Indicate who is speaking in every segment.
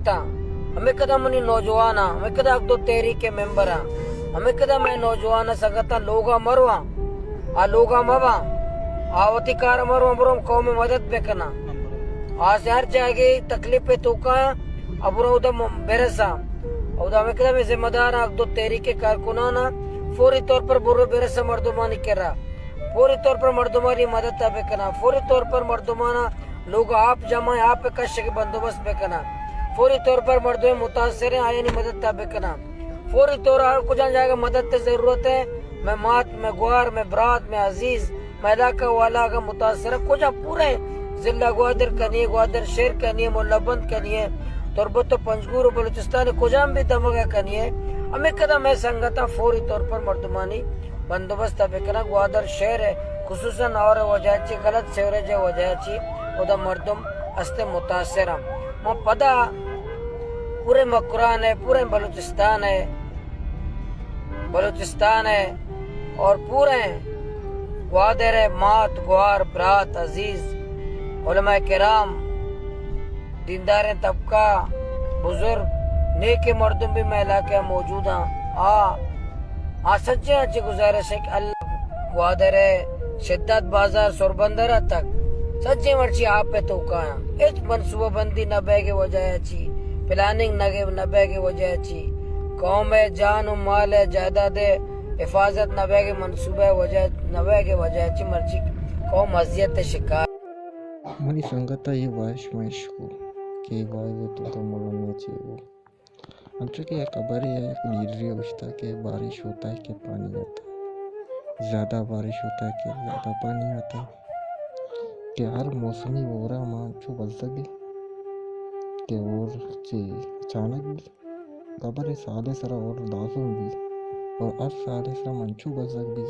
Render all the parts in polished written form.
Speaker 1: हमें कदा मनी नौजवान हमें कदा दो तेरी के मेंबर हमें कदा मैं नौजवान सगता लोगा मरवा आ लोगा मवा आवतिकार मरवा मरो कौम में मदद बेकना आज हर जगह तकलीफ पे तुका अब उधर बेरसा और हमें कदा में जिम्मेदार दो तेरी के कारकुनाना फौरी तौर पर बुर्रो बेरसा मर्दुमानी कर रहा फौरी तौर पर मर्दुमानी मदद बेकना फौरी तौर पर मर्दुमाना लोग आप जमा आप कश के बंदोबस्त बेकना फौरी तौर पर मर्दों मुतासर आए नहीं मदद बेकना फौरी तौर पर कुछ जाएगा मदद की जरूरत है मैं मात मैं ग्वार मैं बरात मैं अजीज मैं इलाका वाला का मुतासर कुछ पूरे जिला ग्वादर कनिए ग्वादर शहर कनिए मुल्लाबंद कनिए तुरबत पंजगुर बलूचिस्तान कुजाम भी दमगा कनिए हमें कदम है संगता फौरी तौर पर मर्दुमानी बंदोबस्त बेकना ग्वादर शहर है खुसूसन और वजह गलत सेवरेज वजह उदा मर्दम अस्ते मुतासर मैं पदा पूरे मकुरान है पूरे बलूचिस्तान है और पूरे ग्वादर है मात ग्वार बरात अजीज उलमा किराम दीनदार तबका बुजुर्ग नेक मर्दम भी मैं इलाके मौजूद आ सच्चे अच्छी गुजारिश है कि अल्लाह ग्वादर है शिद्दत बाजार सोरबंदरा तक सच्चे मर्ची आप पे तो कहा एक मनसूबा बंदी न बह के वजह अच्छी प्लानिंग न बह के वजह अच्छी कौम है जान और माल है जायदाद है हिफाजत न बह के मनसूबा वजह न बह के वजह अच्छी मर्ची कौम अजियत शिकार
Speaker 2: हमारी संगता ये वाइश मैश को कि वाइव तो मोलने चाहिए अंतर की खबर है नीरी अवस्था के बारिश होता है कि पानी आता है ज़्यादा बारिश होता है कि ज़्यादा पानी आता है कि हर मौसमी हो रहा मां छो बल सके कि और चे अचानक भी खबर है साले सरा और दासों भी और अब साले सरा मंचू बल सक भी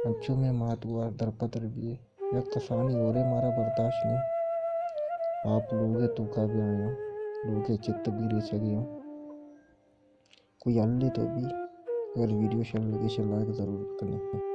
Speaker 2: मंचू में मात हुआ दरपतर भी है एक कसानी हो रहे मारा बर्दाश्त नहीं आप लोगे तो का भी आए हो लोगे चित्त भी रे चगे हो कोई अल्ले तो भी अगर वीडियो शेयर लगे लाइक ज़रूर करना।